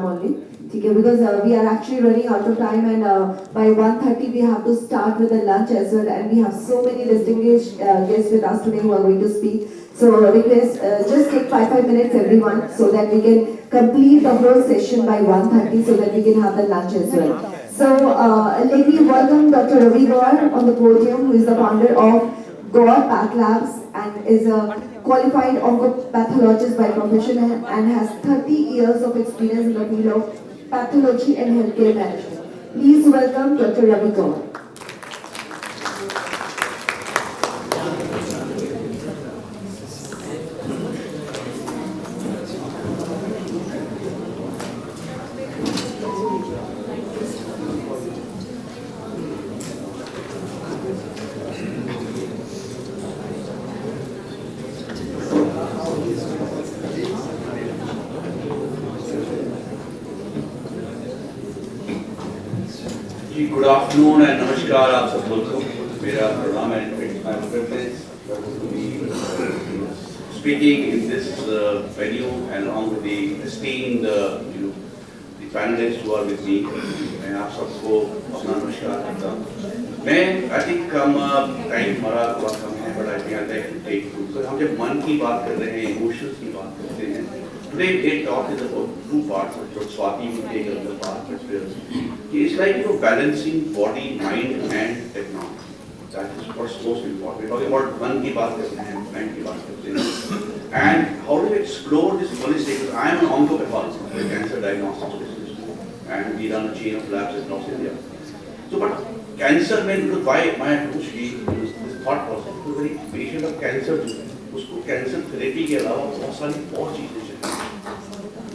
program only. Okay, because we are actually running out of time, and by 1:30 we have to start with the lunch as well, and we have so many distinguished guests with us today who are going to speak. So request, just take 5 minutes everyone, so that we can complete the whole session by 1:30, so that we can have the lunch as well. So let me welcome Dr. Ravi Gaur on the podium, who is the founder of Gaur Path Labs and is a qualified oncopathologist by profession and has 30 years of experience in the field of pathology and healthcare management. Please welcome Dr. Ravi Gaur. Good afternoon and namaskar आप सब लोग को मेरा प्रणाम and it's my privilege to be speaking in this venue and along with the esteemed the panelists who are with me. मैं आप सबको अपना नमस्कार करता हूँ. मैं I think हम टाइम हमारा थोड़ा कम है, but I think I'd like to take to हम जब मन की बात कर रहे हैं, emotions की बात करते हैं. Today talk is about two parts, which Swati will take another part, but it's like balancing body, mind and technology. That is what's most important. We're talking about मन की बात करते हैं, mind की बात करते हैं, and how do we explore this holistic? I am an oncopathologist, a cancer diagnostics specialist, and we run a chain of labs across India. So, but cancer में because why my approach is this thought process, because very patient of cancer उसको cancer therapy के अलावा बहुत सारी और चीजें चाहिए,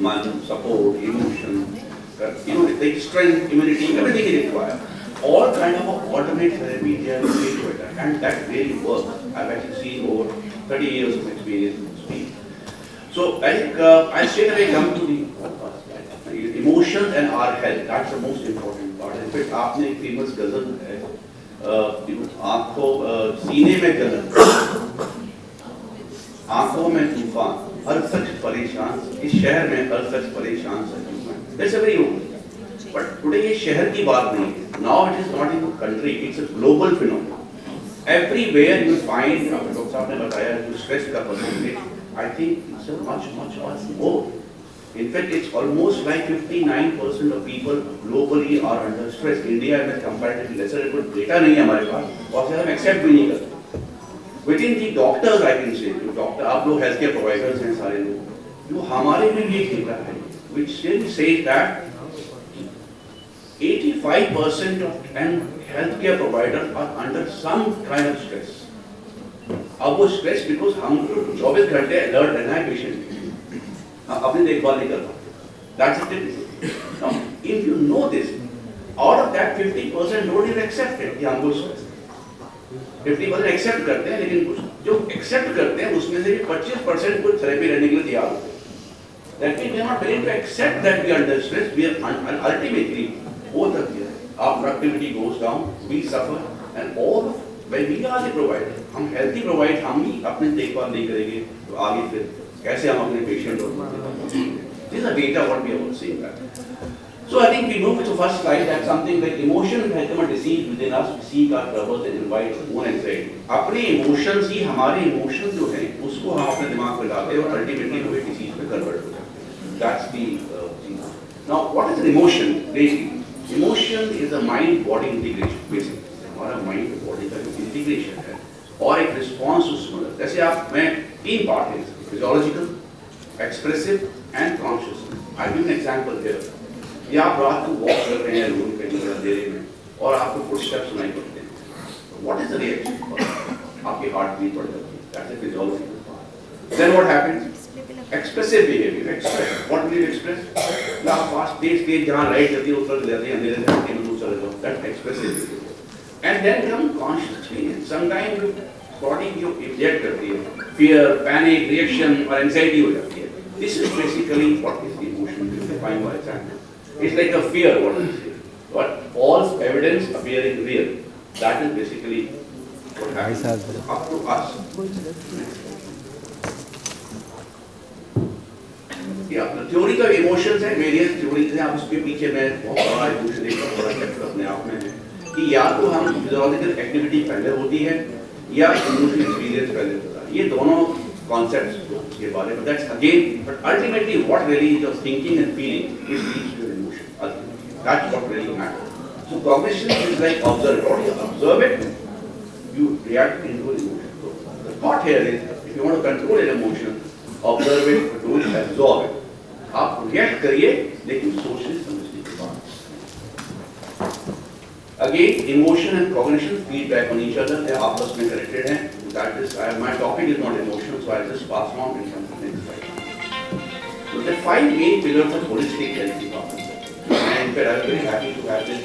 मन, support, emotion, like strength, immunity, everything is required. All kind of alternate therapy they are looking to it, and that really works. I've actually seen over 30 years of experience in this field. So I straight away come to the emotions and our health. That's the most important part. In fact, आपने एक famous गज़ल है, आँखों सीने में जलन, आँखों में तूफान, हर शख्स परेशान, इस शहर में हर शख्स परेशान सजूं. That's a very old. But today ये शहर की बात नहीं है. Now it is not in the country, it's a global phenomenon. Everywhere you find, doctor साहब ने बताया, जो stress का percentage, I think it's a much more. In fact, it's almost like 59% of people globally are under stress. India में comparatively lesser, कुछ data नहीं है हमारे पास, और से हम accept भी नहीं करते. Within the doctors, I can say, जो डॉक्टर आप लोग healthcare providers हैं सारे लोग, जो हमारे में ये data है, which still says that 85% of healthcare providers are under some kind of stress. अब वो stress because हम 24 घंटे alert रहना है patient के, अपनी देखभाल नहीं कर पाते. That's the difference. Now, if you know this, out of that 50% don't even accept it कि हमको stress. 50% एक्सेप्ट करते हैं, लेकिन कुछ जो एक्सेप्ट करते हैं उसमें से 25% कुछ थेरेपी लेने के लिए तैयार होते हैं. That means we are not willing to accept that we are under stress. We are ultimately both of us. Our productivity goes down, we suffer, and all when we are the provider, हम healthy provide, हम ही अपनी देखभाल नहीं करेंगे तो आगे फिर कैसे हम अपने patient और this is the data what we are seeing that. So I think we move to the first slide that something like emotion has become a disease within us. We seek our troubles and invite own anxiety. अपने emotions ही हमारे emotions जो हैं उसको हम अपने दिमाग में डालते हैं और ultimately वो एक disease में convert हो जाते हैं. That's the thing. Now what is an emotion? Basically, emotion is a mind-body integration. Basically, हमारा mind body का जो integration है और एक response उसमें. जैसे आप मैं तीन part हैं, physiological, expressive and conscious. I'll give an example here. या आप रात को वॉक कर रहे हैं रूम पे अंधेरे में और आपको फुटस्टेप्स सुनाई पड़ते हैं. What is the reaction? आपकी हार्ट बीट बढ़ जाती है. That's a physiological part. Then what happens? Expressive behaviour. Express what will you express? या फास्ट तेज जहां लाइट जलती है उतर जाती है, अंधेरे से हटके दूर चले जाओ. That's expressive behaviour. And then come conscious experience. Sometimes body जो इंजेक्ट करती है, फियर, पैनिक, रिएक्शन और एंजाइटी हो जाती है. This is basically what is the emotion defined by example. It's like a fear, what we say. But false evidence appearing real. That is basically what happens up to us. कि अपना theory का emotions है, various theories हैं, आप उसके पीछे में बहुत बड़ा इमोशन एक बड़ा चैप्टर अपने आप में है कि या तो हम फिजियोलॉजिकल एक्टिविटी पहले होती है या इमोशनल एक्सपीरियंस पहले होता है, ये दोनों कॉन्सेप्ट्स के बारे में, that's again, but ultimately what really is your thinking and feeling is leads to emotion, that's what really matters. So cognition is like observe it, you react into an emotion. So the thought here is, if you want to control an emotion, observe it, but don't absorb it. आप react करिए, लेकिन सोचने समझने के बाद. Again, emotion and cognition feedback on each other. they आपस में connected हैं. That is, my topic is not emotion, so I'll just pass on in some next slide. So the 5 main pillars of holistic health department. And in fact, I was very happy to have this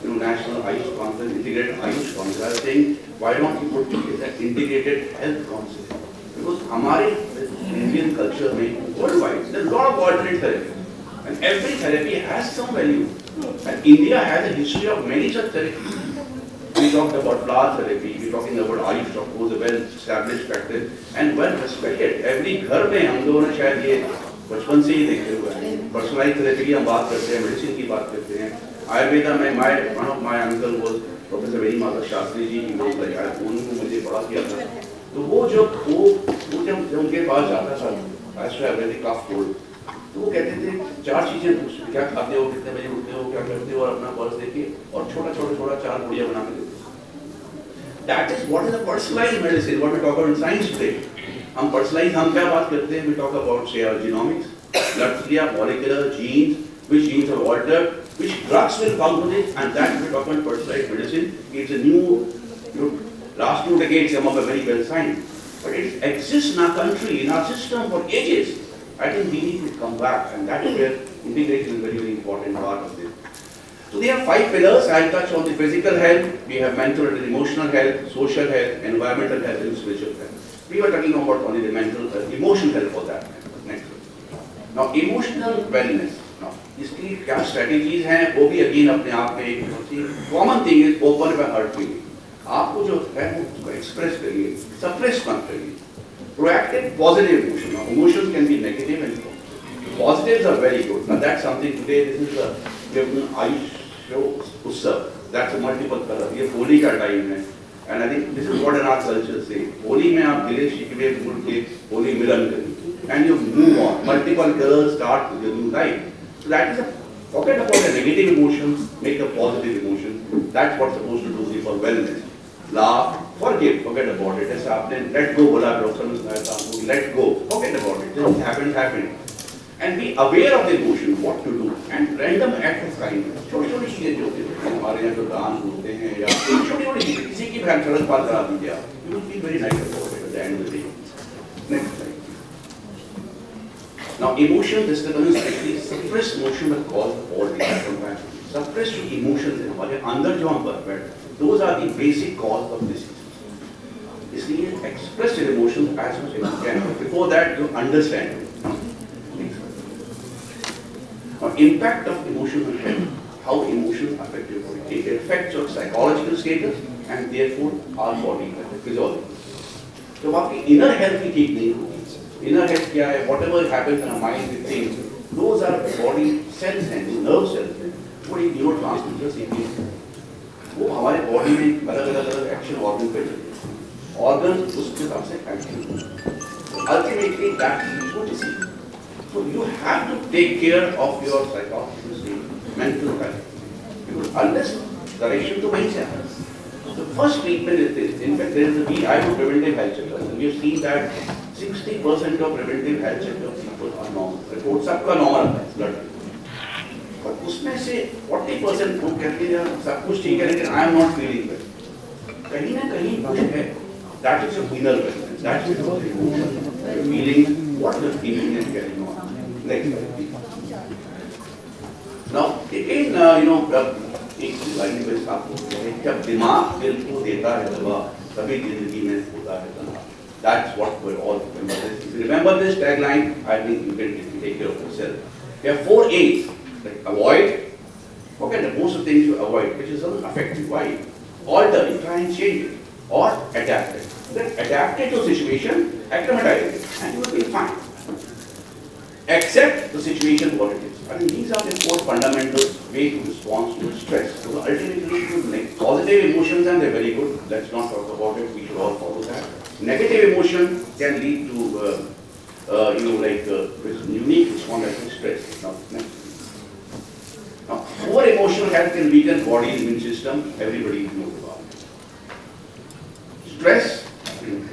National Ayush Conference, integrated Ayush Conference. I was saying, why don't you put it as an integrated health concept? Because हमारे Indian culture में worldwide, there's a lot of alternate therapies, and every therapy has some value. And India has a history of many such therapies. We talked about flower therapy, we're talking about Ayush, of course, a well-established practice and well respected. Every घर में हम लोगों ने शायद ये बचपन से ही देखे हुए हैं. पर्सनलाइज थेरेपी की हम बात करते हैं, मेडिसिन की बात करते हैं. आयुर्वेदा में one of my uncle was Professor Venimata Shastri ji, he was like, उन्होंने मुझे पढ़ा किया था. तो वो जब उनके पास जाता था, I used to have very cough cold. तो वो कहते थे 4 चीजें पूछते, क्या खाते हो, कितने बजे उठते हो, क्या करते हो, और अपना पर्स देखिए और छोटा 4 गुड़िया बना के देते. That is what is a personalized medicine, what we talk about in science today. हम personalized, हम क्या बात करते हैं, we talk about say genomics, blood clear, molecular, genes, which genes are altered, which drugs will come with it, and that we talk about personalized medicine. It's a new, last 2 decades come up a very well science, but it exists in our country, in our system for ages. I think we need to come back, and that is where integration is very, very important part of this. So there are 5 pillars. I'll touch on the physical health, we have mental and emotional health, social health, environmental health, and spiritual health. We were talking about only the mental health, emotional health for that. Next. Now emotional wellness. Now, इसकी क्या strategies हैं वो भी again अपने आप में एक common thing is open by hurt feeling. आपको जो है वो एक्सप्रेस करिए, सप्रेस मत करिए. Proactive positive emotion. Now emotions can be negative and positives are very good. Now that's something today, this is a Ayush Utsav, that's a multiple color. ये होली का time है, and I think this is what in our culture say. Holi में आप गिले शिकवे भूल के होली मिलन करिए, and you move on. Multiple colors start with your new life. So that is a, forget about the negative emotions, make a positive emotion. That's what's supposed to do for wellness. Laugh, forgive, forget about it. जैसे आपने let go बोला, doctor ने बताया था, let go, forget about it. This happened. And be aware of the emotion, what to do, and random act of kindness. छोटी-छोटी चीजें जो होती हैं, हमारे यहाँ जो दान होते हैं या छोटी-छोटी चीजें, किसी की भी सड़क पार करा दीजिए आप, you will feel very nice about it at the end of the day. Next slide. Now, emotional disturbance actually suppressed emotion will cause all these symptoms. Suppressed emotions in हमारे अंदर जो हम बैठे, those are the basic cause of disease. इसलिए express your emotions as much as you can. Before that, you understand. Now, impact of emotional health, how emotions affect your body. It affects your psychological status and therefore our body physiology. तो आपकी inner health भी ठीक नहीं होगी. Inner health क्या है? Whatever happens in our mind, we think, those are body cells and nerve cells. वो एक neurotransmitters हैं. वो हमारे body में अलग-अलग action organ पे चलते हैं. Organ उसके हिसाब से action. Ultimately, that leads to disease. So you have to take care of your psychological state, mental health. Because unless correction to वहीं से आता है. The first treatment is this. In fact, there is a I do preventive health checkups, and we have seen that 60% of preventive health checkups people are normal. Report सबका normal है blood. पर उसमें से 40% लोग कहते हैं सब कुछ ठीक है लेकिन I am not feeling well. कहीं ना कहीं कुछ है. That is your inner wellness. That is your emotion. Your feeling. What the feeling is getting on. Next slide. Now again, एक लाइन पे साफ होता है जब दिमाग दिल को देता है दवा तभी जिंदगी में होता है तनाव. That's what we all remember. If you remember this tagline, I think you can take care of yourself. There are 4 A's, like avoid. Okay, the most of the things you avoid, which is effective. Why? Alter it, try and change it, or adapt it. Then adapt it to situation, acclimatize it, and you will be fine. accept the situation what it is. I mean, these are the four fundamental way to respond to stress. So ultimately, like positive emotions, and they're very good. Let's not talk about it. We should all follow that. Negative emotion can lead to, unique response to stress. Now, poor emotional health can weaken body immune system. Everybody knows about it. Stress. I think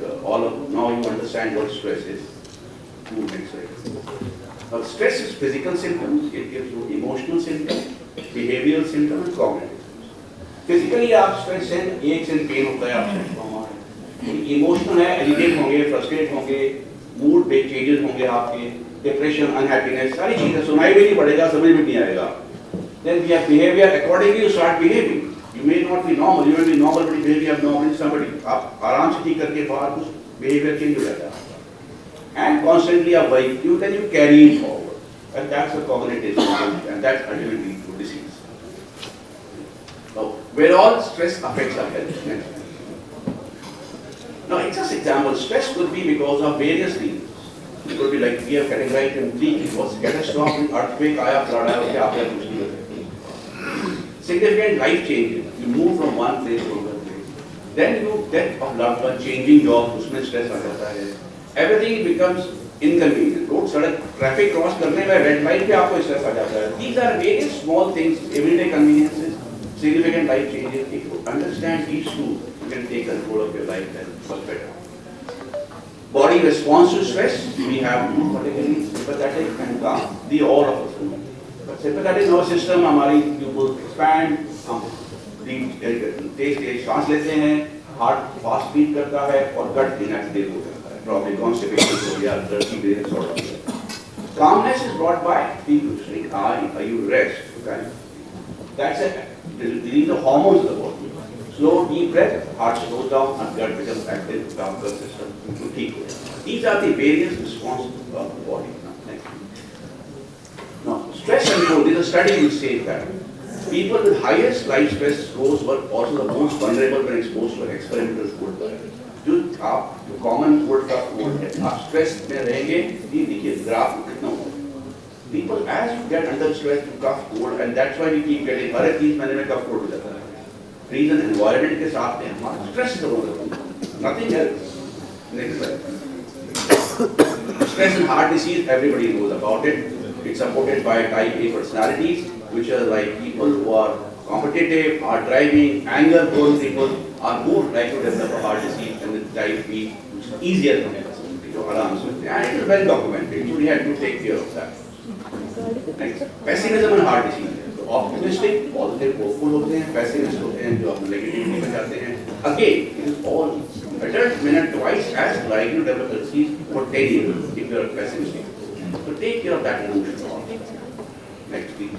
now you understand what stress is. Now, stress is physical symptoms, it gives you emotional symptoms, behavioral symptoms, and cognitive symptoms. Physically आप stress है, aches and pain होता है आपसे हमारे. Emotional है, irritate होंगे, frustrate होंगे, mood changes होंगे आपके, depression, unhappiness, सारी चीजें सुनाई भी नहीं पड़ेगा, समझ में नहीं आएगा. Then we have behavior, accordingly you start behaving. You may not be normal, you may be normal, but you behave abnormally. Somebody आप आराम से ठीक करके बाहर कुछ behavior change हो जाता है. And constantly avoid you, then you carry it forward. And that's a cognitive symptom, and that's ultimately to disease. Now, where all stress affects our health. Now, it's just example, stress could be because of various reasons. It could be like we have categorized in three. It was catastrophic, earthquake, flood, significant life changes. You move from one place to another place. Then you death of loved one, changing job, उसमें stress आ जाता है. Everything becomes inconvenient. Road सड़क traffic cross करने में red light पे आपको stress आ जाता है. These are very small things, everyday conveniences, significant life changes. If you understand these two, you can take control of your life and much better. Body response to stress, we have particularly sympathetic and calm. The all of us. But sympathetic nervous system हमारी pupils expand, हम तेज सांस लेते हैं, heart fast beat करता है और gut inactive हो जाता है. Probably constipation हो गया, dirty brain sort of. Calmness is brought by people saying, you rest. Okay? That's it. These are the hormones of the body. Slow, deep breath, heart slows down, and gut becomes active, calm system to keep it. These are the various responses of the body. Now, stress control, there's a study which says that people with highest life stress scores were also the most vulnerable when exposed to experimental food. जो आप जो common food का food है, आप stress में रहेंगे, ये देखिए ग्राफ कितना होगा. People as you get under stress, you cough cold, and that's why we keep getting हर 30 महीने में cough cold हो जाता है. Reason environment के साथ में हमारा stress तो होगा, nothing else. Next slide. Stress and heart disease, everybody knows about it. It's supported by type A personalities, which are like people who are competitive, are driving, anger-prone people are more likely to develop a heart disease than the type B, which is easier to manage. And it is well documented, so we have to take care of that. Next, pessimism and heart disease. So optimistic, positive, hopeful होते हैं, pessimist होते हैं, जो अपने negativity में जाते हैं. Again, it is all adults men are twice as likely to develop a disease for 10 years if you are pessimistic. So take care of that emotion also. Next, please.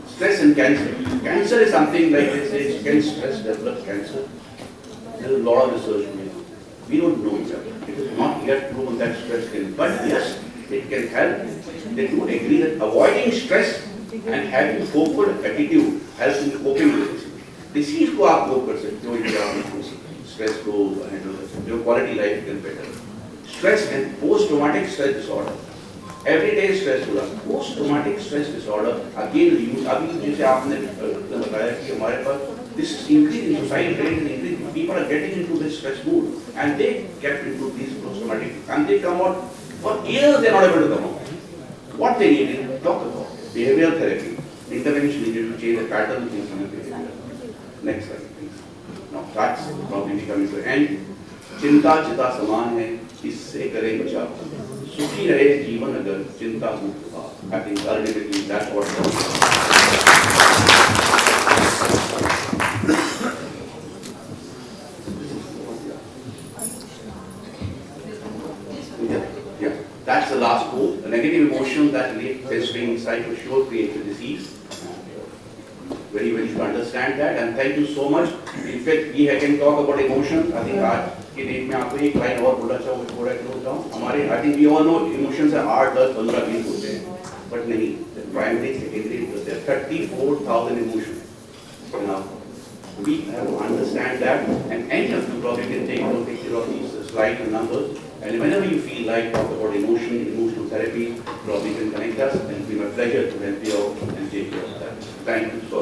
Stress and cancer. Cancer is something like they say, can stress develop cancer? There is a lot of research made. We don't know yet. It is not yet proven that stress can, but yes, it can help. They do agree that avoiding stress and having hopeful attitude helps in coping with this. Disease को आप cope कर सकते हो, इसे आप stress को handle कर सकते हो, quality life can better. Stress and post-traumatic stress disorder. Everyday stress होगा. Post-traumatic stress disorder again अभी जैसे आपने बताया कि हमारे पास this is increasing, society rate is increasing. People are getting into this stress mood, and they get into these post-traumatic, and they come out for years. They are not able to come out. What they need is talk about behavioral therapy, intervention needed to change the pattern of thinking and behavior. Next slide, please. Now that's probably coming to an end. चिंता चिता समान है, इससे करें बचाव. सुखी रहे जीवन अगर चिंता मुक्त हो. I think ultimately that's what. That's the last goal. A negative emotion that festering inside for sure creates a disease. Very well, you should understand that. And thank you so much. In fact, we can talk about emotions. I think आज के date में आपको एक line और बोलना चाहूँ, थोड़ा close down. हमारे I think we all know emotions are 8, 10, 15, 20 होते हैं. But नहीं. The primary, secondary, there are 34,000 emotions. Now, we have to understand that. And any of you probably can take care of these slides and numbers. And whenever you feel like talk about emotional therapy, probably you can connect us, and it will be my pleasure to help you out and take care of that. Thank you so much.